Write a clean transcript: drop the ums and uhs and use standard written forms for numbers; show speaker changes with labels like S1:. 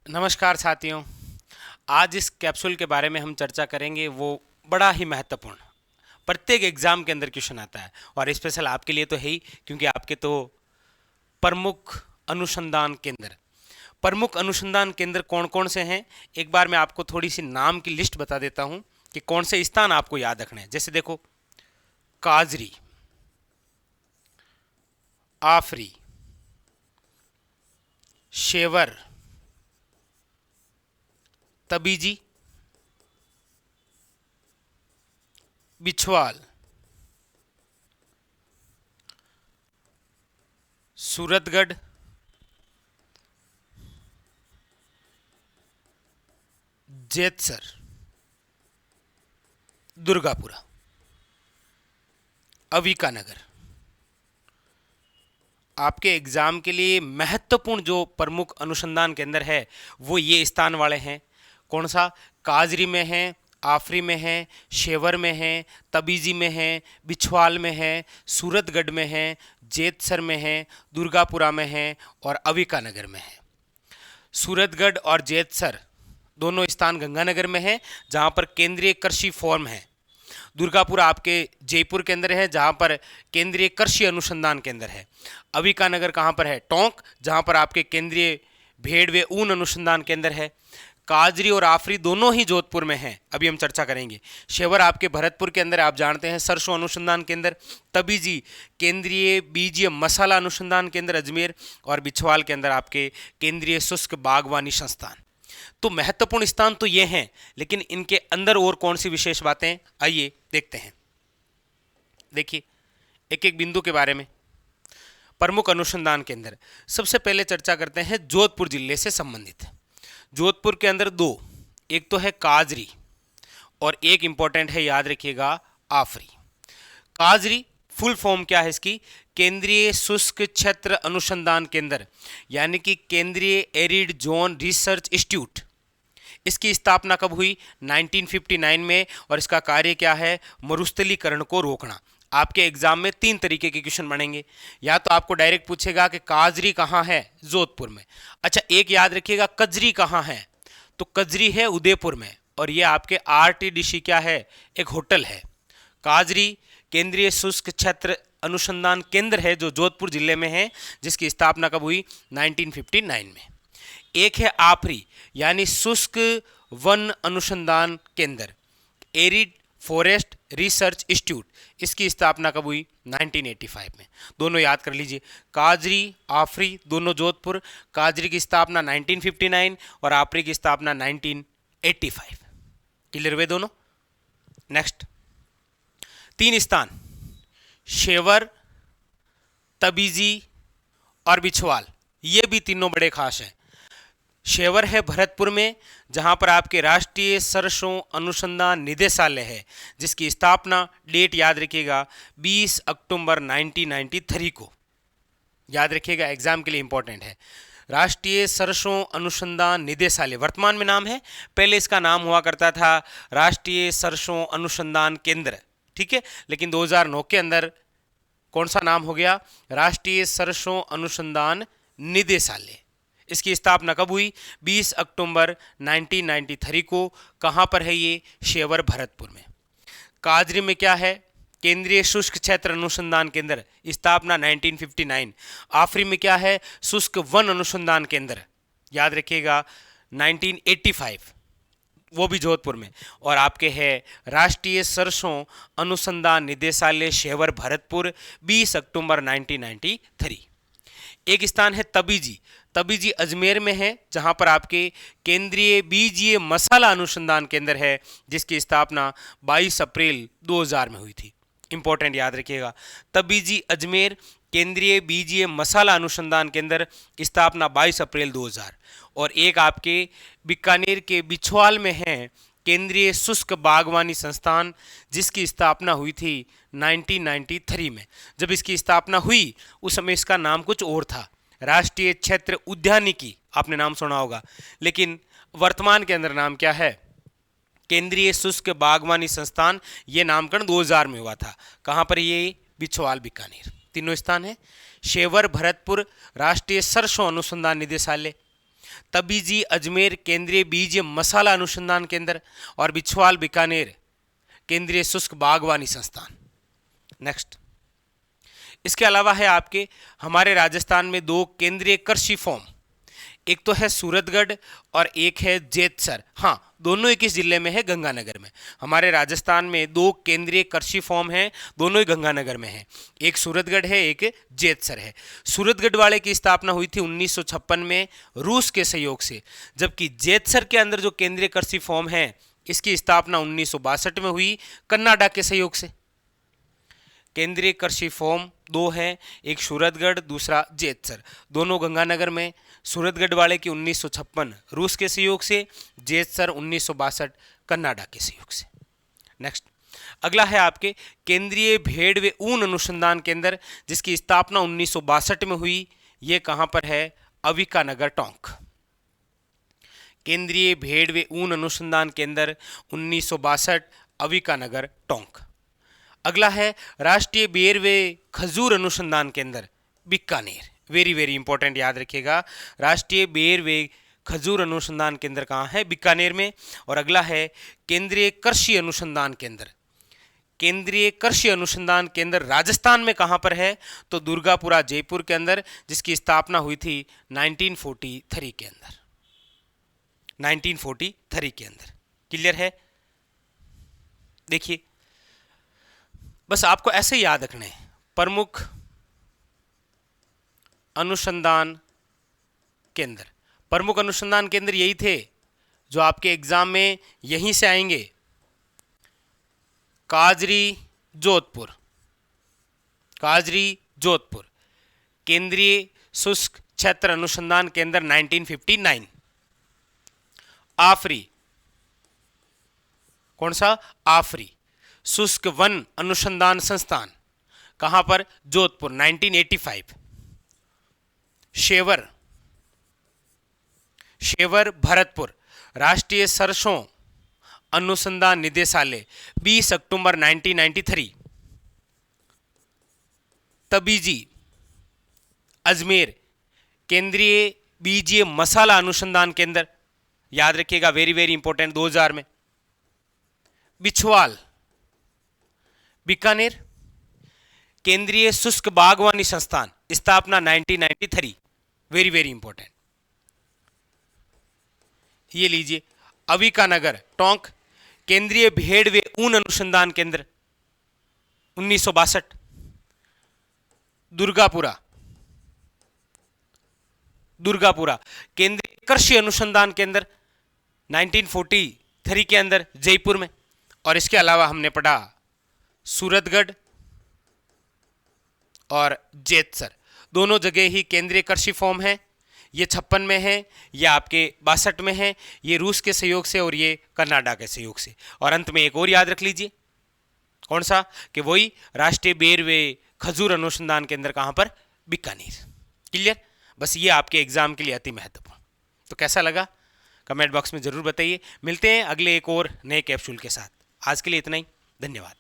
S1: नमस्कार साथियों। आज इस कैप्सूल के बारे में हम चर्चा करेंगे, वो बड़ा ही महत्वपूर्ण, प्रत्येक एग्जाम के अंदर क्वेश्चन आता है और स्पेशल आपके लिए तो है ही, क्योंकि आपके तो प्रमुख अनुसंधान केंद्र प्रमुख अनुसंधान केंद्र कौन कौन से हैं। एक बार मैं आपको थोड़ी सी नाम की लिस्ट बता देता हूं कि कौन से स्थान आपको याद रखने हैं। जैसे देखो, काजरी, आफरी, शेवर, तबीजी, बिछवाल, सूरतगढ़, जेतसर, दुर्गापुरा, अविकानगर। आपके एग्जाम के लिए महत्वपूर्ण जो प्रमुख अनुसंधान केंद्र है वो ये स्थान वाले हैं। कौन सा? काजरी में है, आफरी में है, शेवर में है, तबीजी में है, बिछवाल में है, सूरतगढ़ में है, जेतसर में है, दुर्गापुरा में है और अविकानगर में है। सूरतगढ़ और जेतसर दोनों स्थान गंगानगर में है, जहाँ पर केंद्रीय कृषि फॉर्म है। दुर्गापुर आपके जयपुर के अंदर है, जहाँ पर केंद्रीय कृषि अनुसंधान केंद्र है। अविकानगर कहाँ पर है? टोंक, जहाँ पर आपके केंद्रीय भेड़ व ऊन अनुसंधान केंद्र है। काजरी और आफरी दोनों ही जोधपुर में हैं, अभी हम चर्चा करेंगे। शेवर आपके भरतपुर के अंदर, आप जानते हैं, सरसों अनुसंधान केंद्र। तबीजी केंद्रीय बीजीय मसाला अनुसंधान केंद्र अजमेर, और बिछवाल के अंदर आपके केंद्रीय शुष्क बागवानी संस्थान। तो महत्वपूर्ण स्थान तो ये हैं, लेकिन इनके अंदर और कौन सी विशेष बातें, आइए देखते हैं। देखिए, एक एक बिंदु के बारे में। प्रमुख अनुसंधान केंद्र, सबसे पहले चर्चा करते हैं जोधपुर जिले से संबंधित। जोधपुर के अंदर दो, एक तो है काजरी और एक इंपॉर्टेंट है, याद रखिएगा, आफरी। काजरी फुल फॉर्म क्या है इसकी? केंद्रीय शुष्क क्षेत्र अनुसंधान केंद्र, यानी कि केंद्रीय एरिड जोन रिसर्च इंस्टीट्यूट। इसकी स्थापना कब हुई? 1959 में। और इसका कार्य क्या है? मरुस्थलीकरण को रोकना। आपके एग्जाम में तीन तरीके के क्वेश्चन बनेंगे। या तो आपको डायरेक्ट पूछेगा कि काजरी कहाँ है? जोधपुर में। अच्छा, एक याद रखिएगा, कजरी कहाँ है? तो कजरी है उदयपुर में, और ये आपके आरटीडीसी क्या है? एक होटल है। काजरी केंद्रीय शुष्क क्षेत्र अनुसंधान केंद्र है जो जोधपुर जिले में है, जिसकी स्थापना कब हुई? 1959 में। एक है आफरी, यानी शुष्क वन अनुसंधान केंद्र, एरिड फॉरेस्ट रिसर्च इंस्टीट्यूट। इसकी स्थापना कब हुई? 1985 में। दोनों याद कर लीजिए, काजरी आफरी दोनों जोधपुर। काजरी की स्थापना 1959 और आफरी की स्थापना 1985। क्लियर हुए दोनों? नेक्स्ट, तीन स्थान, शेवर, तबीजी और बिछवाल, ये भी तीनों बड़े खास हैं। शेवर है भरतपुर में, जहां पर आपके राष्ट्रीय सरसों अनुसंधान निदेशालय है, जिसकी स्थापना, डेट याद रखिएगा, 20 अक्टूबर 1993 को। याद रखिएगा, एग्जाम के लिए इंपॉर्टेंट है। राष्ट्रीय सरसों अनुसंधान निदेशालय वर्तमान में नाम है, पहले इसका नाम हुआ करता था राष्ट्रीय सरसों अनुसंधान केंद्र, ठीक है। लेकिन 2009 के अंदर कौन सा नाम हो गया? राष्ट्रीय सरसों अनुसंधान निदेशालय। इसकी स्थापना कब हुई? 20 अक्टूबर 1993 को। कहाँ पर है ये? शेवर भरतपुर में। काजरी में क्या है? केंद्रीय शुष्क क्षेत्र अनुसंधान केंद्र, स्थापना 1959। आफरी में क्या है? शुष्क वन अनुसंधान केंद्र, याद रखिएगा, 1985, वो भी जोधपुर में। और आपके है राष्ट्रीय सरसों अनुसंधान निदेशालय शेवर भरतपुर, 20 अक्टूबर 1993। एक स्थान है तबीजी। तबीजी अजमेर में है, जहां पर आपके केंद्रीय बीजीय मसाला अनुसंधान केंद्र है, जिसकी स्थापना 22 अप्रैल 2000 में हुई थी। इंपॉर्टेंट, याद रखिएगा, तबीजी अजमेर केंद्रीय बीजीय मसाला अनुसंधान केंद्र, स्थापना 22 अप्रैल 2000। और एक आपके बीकानेर के बिछवाल में है केंद्रीय शुष्क बागवानी संस्थान, जिसकी स्थापना हुई थी 1993 में। जब इसकी स्थापना हुई उस समय इसका नाम कुछ और था, राष्ट्रीय क्षेत्र उद्यानिकी, आपने नाम सुना होगा। लेकिन वर्तमान के अंदर नाम क्या है? केंद्रीय शुष्क बागवानी संस्थान। ये नामकरण 2000 में हुआ था। कहाँ पर? ये बिछवाल बीकानेर। तीनों स्थान है। शेवर भरतपुर राष्ट्रीय सरसों अनुसंधान निदेशालय। तबीजी अजमेर केंद्रीय बीज मसाला अनुसंधान केंद्र, और बिछवाल बीकानेर केंद्रीय शुष्क बागवानी संस्थान। नेक्स्ट, इसके अलावा है आपके हमारे राजस्थान में 2 केंद्रीय कृषि फॉर्म, एक तो है सूरतगढ़ और एक है जेतसर। हाँ, दोनों ही किस जिले में है? गंगानगर में। हमारे राजस्थान में 2 केंद्रीय कृषि फॉर्म हैं, दोनों ही गंगानगर में हैं। एक सूरतगढ़ है, एक जेतसर है। सूरतगढ़ वाले की स्थापना हुई थी 1956 में रूस के सहयोग से, जबकि जेतसर के अंदर जो केंद्रीय कृषि फॉर्म है इसकी स्थापना 1962 में हुई कनाडा के सहयोग से। केंद्रीय कृषि फॉर्म 2 हैं, एक सूरतगढ़, दूसरा जेतसर, दोनों गंगानगर में। सूरतगढ़ वाले की 1956 रूस के सहयोग से, जेतसर 1962 कनाडा के सहयोग से। नेक्स्ट, अगला है आपके केंद्रीय भेड़ व ऊन अनुसंधान केंद्र, जिसकी स्थापना 1962 में हुई। ये कहाँ पर है? अविकानगर, टोंक। केंद्रीय भेड़ व ऊन अनुसंधान केंद्र 1962, अविकानगर, टोंक। अगला है राष्ट्रीय बेर व खजूर अनुसंधान केंद्र, बीकानेर। वेरी वेरी इंपॉर्टेंट, याद रखिएगा। राष्ट्रीय बेर व खजूर अनुसंधान केंद्र कहाँ है? बीकानेर में। और अगला है केंद्रीय कृषि अनुसंधान केंद्र। केंद्रीय कृषि अनुसंधान केंद्र राजस्थान में कहाँ पर है? तो दुर्गापुरा, जयपुर के अंदर, जिसकी स्थापना हुई थी 1943 के अंदर। 1943 के अंदर। क्लियर है? देखिए, बस आपको ऐसे याद रखने हैं, प्रमुख अनुसंधान केंद्र। प्रमुख अनुसंधान केंद्र यही थे जो आपके एग्जाम में यहीं से आएंगे। काजरी, जोधपुर, काजरी, जोधपुर। केंद्रीय शुष्क क्षेत्र अनुसंधान केंद्र 1959। आफरी, कौन सा? आफरी। शुष्क वन अनुसंधान संस्थान कहां पर? जोधपुर, 1985। Shaver, shaver, Bharatpur. राष्ट्रीय सरसों अनुसंधान निदेशालय 20 अक्टूबर 1993। तबीजी, अजमेर, केंद्रीय बीजीय मसाला अनुसंधान केंद्र, याद रखिएगा, वेरी वेरी इंपॉर्टेंट, 2000 में। बिछवाल, बीकानेर, केंद्रीय शुष्क बागवानी संस्थान, स्थापना 1993, वेरी वेरी इंपॉर्टेंट। ये लीजिए, अविकानगर, टोंक, केंद्रीय भेड़ व ऊन अनुसंधान केंद्र 1962। दुर्गापुरा, दुर्गापुरा, केंद्रीय कृषि अनुसंधान केंद्र 1943 के अंदर, जयपुर में। और इसके अलावा हमने पढ़ा सूरतगढ़ और जेतसर, दोनों जगह ही केंद्रीय कृषि फॉर्म है। ये 56 में है, ये आपके 62 में है, ये रूस के सहयोग से और ये कनाडा के सहयोग से। और अंत में एक और याद रख लीजिए, कौन सा? कि वही राष्ट्रीय बेर व खजूर अनुसंधान केंद्र कहां पर? बीकानेर। क्लियर? बस ये आपके एग्जाम के लिए अति महत्वपूर्ण। तो कैसा लगा कमेंट बॉक्स में जरूर बताइए। मिलते हैं अगले एक और नए कैप्सूल के साथ। आज के लिए इतना ही, धन्यवाद।